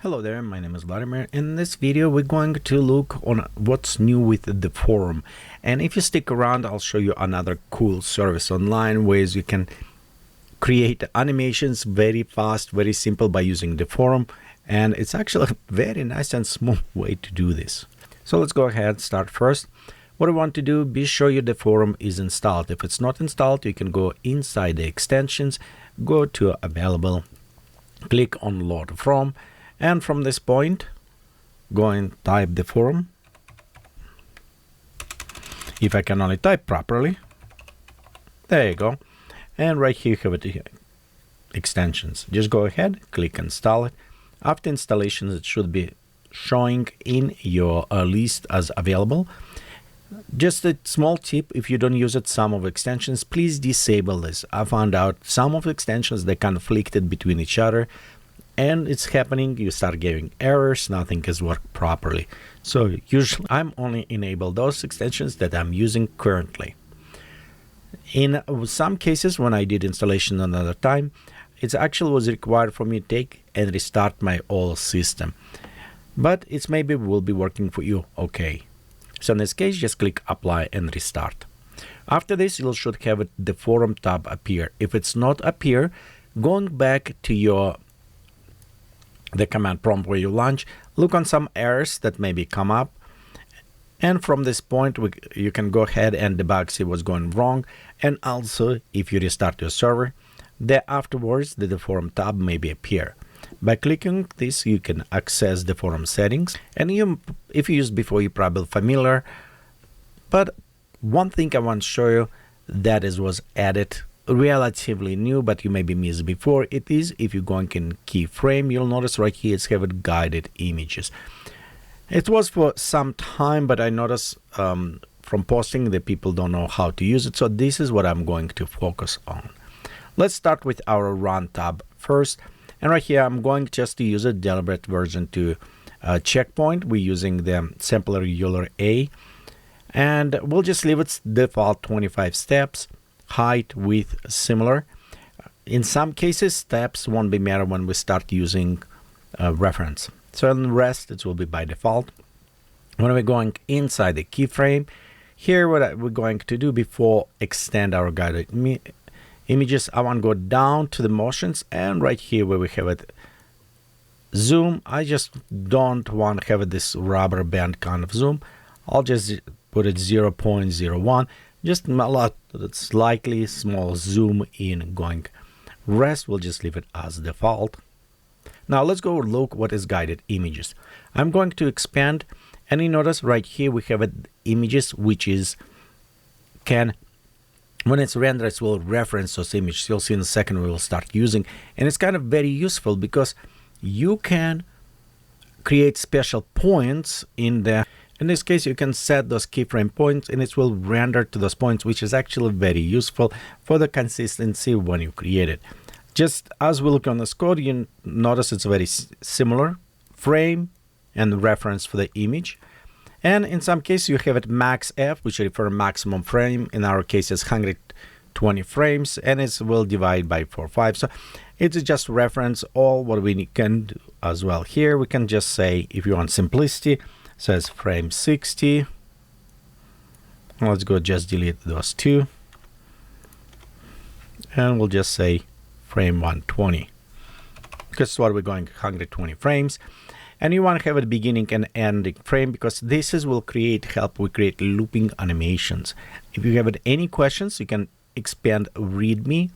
Hello there, my name is Vladimir. In this video we're going to look on what's new with the Deforum, and if you stick around I'll show you another cool service online ways you can create animations very fast, very simple by using Deforum, and it's actually a very nice and smooth way to do this. So let's go ahead, start first. What I want to do, be sure your Deforum is installed. If it's not installed, you can go inside the extensions, go to available, click on load from, and from this point go and type Deforum. If I can only type properly, there you go, and right here you have it here, extensions. Just go ahead, click install it. After installation it should be showing in your list as available. Just a small tip, if you don't use it, some of extensions, please disable this. I found out some of the extensions, they conflicted between each other, and it's happening, you start getting errors, nothing is worked properly. So usually I'm only enable those extensions that I'm using currently. In some cases when I did installation another time, it actually was required for me to take and restart my whole system, but it's maybe will be working for you okay. So in this case, just click apply and restart. After this, you should have the Deforum tab appear. If it's not appear, going back to the command prompt where you launch, look on some errors that maybe come up, and from this point you can go ahead and debug, see what's going wrong. And also if you restart your server, there afterwards the Deforum tab maybe appear. By clicking this you can access the Deforum settings, and if you used before you're probably familiar, but one thing I want to show you that was added relatively new, but you maybe missed before. It is, if you go in keyframe, you'll notice right here it's have guided images. It was for some time, but I noticed from posting that people don't know how to use it, so this is what I'm going to focus on. Let's start with our run tab first, and right here I'm going just to use a deliberate version to checkpoint. We're using the sampler ruler A, and we'll just leave its default 25 steps. Height, width, similar. In some cases, steps won't be matter when we start using reference. So in the rest, it will be by default. When we're going inside the keyframe, here what we're going to do before extend our guided images, I want to go down to the motions, and right here where we have it, zoom. I just don't want to have this rubber band kind of zoom. I'll just put it 0.01. Just a lot, slightly small zoom in going. Rest we'll just leave it as default. Now let's go look what is guided images. I'm going to expand, and you notice right here we have images which is when it's rendered it will reference those images. You'll see in a second we will start using, and it's kind of very useful because you can create special points in the. In this case, you can set those keyframe points and it will render to those points, which is actually very useful for the consistency when you create it. Just as we look on this code, you notice it's very similar frame and reference for the image. And in some cases, you have it max F, which refers maximum frame. In our case, it's 120 frames, and it will divide by 4/5. So it's just reference all what we can do as well. Here we can just say, if you want simplicity, says frame 60. Let's go just delete those two, and we'll just say frame 120, because what we're going 120 frames. And you want to have a beginning and ending frame, because this will help we create looping animations. If you have any questions, you can expand readme,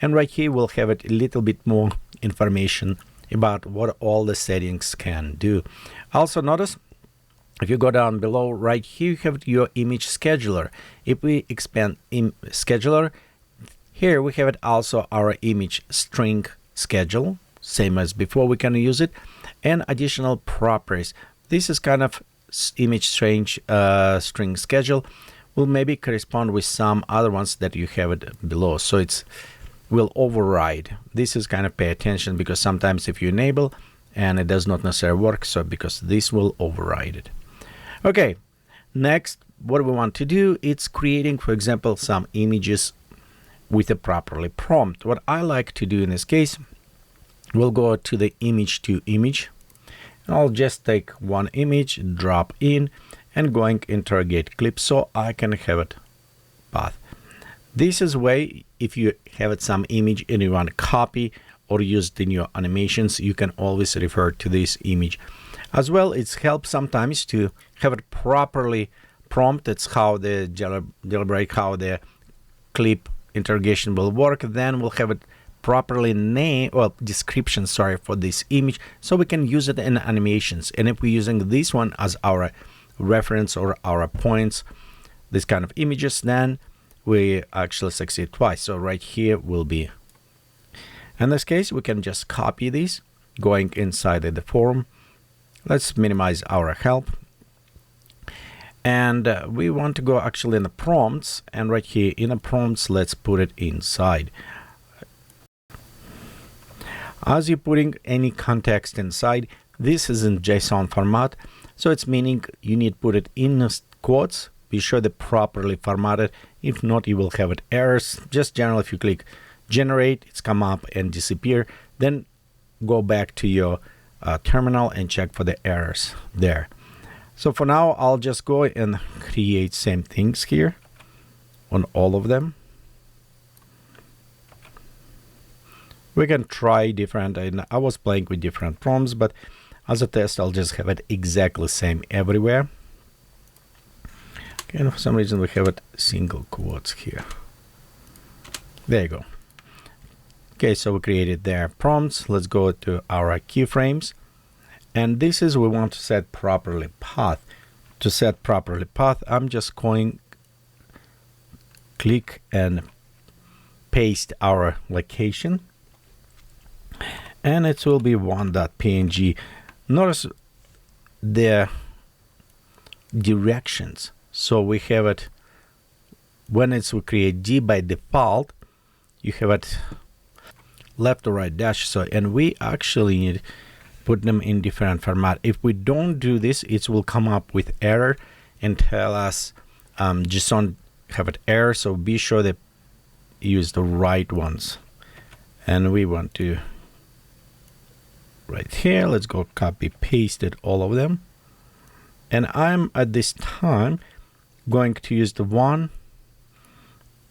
and right here we'll have it a little bit more information about what all the settings can do. Also notice, if you go down below, right here you have your image scheduler. If we expand scheduler, here we have it also our image string schedule, same as before we can use it, and additional properties. This is kind of image string schedule will maybe correspond with some other ones that you have it below, so it's will override. This is kind of pay attention, because sometimes if you enable and it does not necessarily work, so because this will override it. Okay, next what we want to do, it's creating, for example, some images with a properly prompt. What I like to do in this case, we'll go to the image to image, I'll just take one image, drop in, and going interrogate clip so I can have it path. This is way if you have it some image and you want to copy or use it in your animations, you can always refer to this image. As well, it's helps sometimes to have it properly prompt. It's how the jailbreak, how the clip interrogation will work. Then we'll have it properly name, well, description, sorry, for this image, so we can use it in animations. And if we're using this one as our reference or our points, this kind of images, then we actually succeed twice. So right here will be, in this case, we can just copy these, going inside the Deforum. Let's minimize our help. And we want to go actually in the prompts, and right here in the prompts, let's put it inside. As you're putting any context inside, this is in JSON format, so it's meaning you need to put it in quotes. Be sure they're properly formatted. If not, you will have it errors. Just generally, if you click generate, it's come up and disappear. Then go back to your terminal and check for the errors there. So for now, I'll just go and create same things here on all of them. We can try different, and I was playing with different prompts, but as a test, I'll just have it exactly same everywhere. Okay, and for some reason we have it single quotes here. There you go. Okay, so we created their prompts. Let's go to our keyframes. And this is, we want to set properly path. To set properly path, I'm just going, click and paste our location. And it will be one.png. Notice the directions. So we have it, when we create G by default, you have it left or right dash. So, and we actually need put them in different format. If we don't do this, it will come up with error and tell us just don't have it error. So be sure that you use the right ones. And we want to right here, let's go copy paste it all of them. And I'm at this time going to use the 1,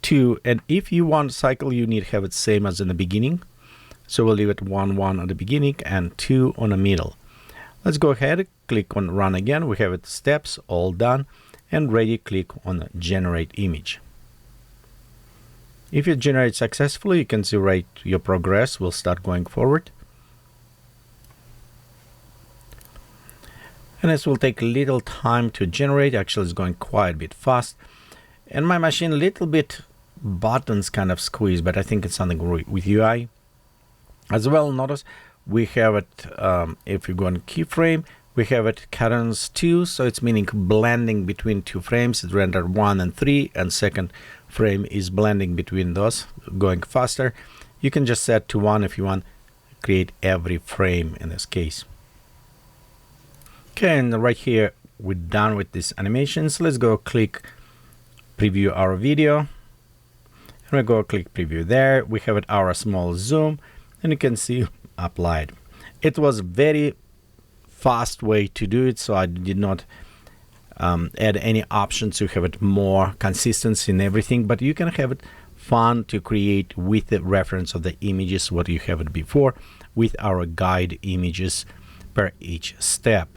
2, and if you want cycle, you need to have it same as in the beginning. So we'll leave it 1, 1 at the beginning and 2 on the middle. Let's go ahead, click on run again. We have it steps all done and ready. Click on generate image. If you generate successfully, you can see right your progress will start going forward. And this will take a little time to generate. Actually, it's going quite a bit fast. And my machine, a little bit buttons kind of squeeze, but I think it's something with UI. As well, notice we have it, if you go on keyframe, we have it cadence 2, so it's meaning blending between two frames. It's rendered 1 and 3, and second frame is blending between those, going faster. You can just set to 1 if you want, create every frame in this case. Okay, and right here, we're done with these animations. Let's go click preview our video. And we go click preview there. We have it our small zoom, and you can see applied. It was very fast way to do it, so I did not add any options to have it more consistency in everything, but you can have it fun to create with the reference of the images what you have it before with our guide images per each step.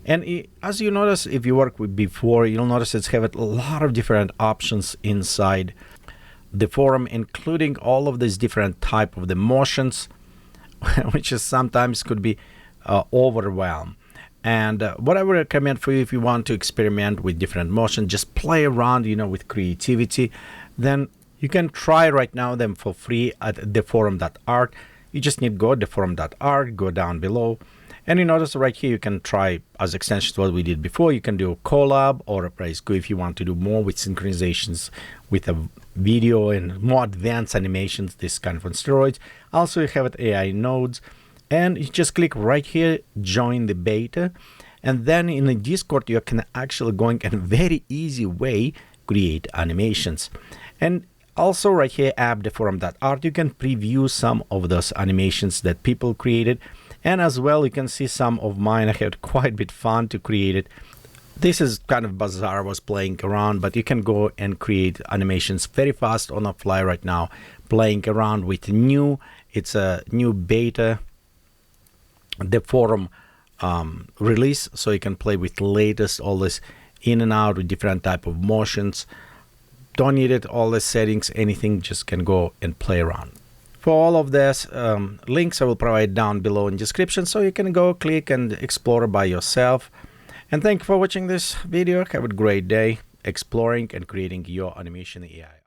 And as you notice, if you work with before, you'll notice it's have a lot of different options inside the forum, including all of these different type of the motions, which is sometimes could be overwhelmed. And what I would recommend for you, if you want to experiment with different motion, just play around, with creativity, then you can try right now them for free at deforum.art. You just need to go deforum.art, go down below. And you notice right here, you can try as extension to what we did before. You can do a collab or a price go if you want to do more with synchronizations with a video and more advanced animations, this kind of on steroids. Also, you have it AI nodes. And you just click right here, join the beta. And then in the Discord, you can actually going in a very easy way create animations. And also right here, app deforum.art, you can preview some of those animations that people created. And as well, you can see some of mine. I had quite a bit fun to create it. This is kind of bizarre. I was playing around, but you can go and create animations very fast on the fly right now. Playing around with it's a new beta Deforum release, so you can play with latest, all this in and out with different type of motions. Don't need it, all the settings, anything, just can go and play around. For all of this, links I will provide down below in description, so you can go click and explore by yourself. And thank you for watching this video. Have a great day exploring and creating your animation AI.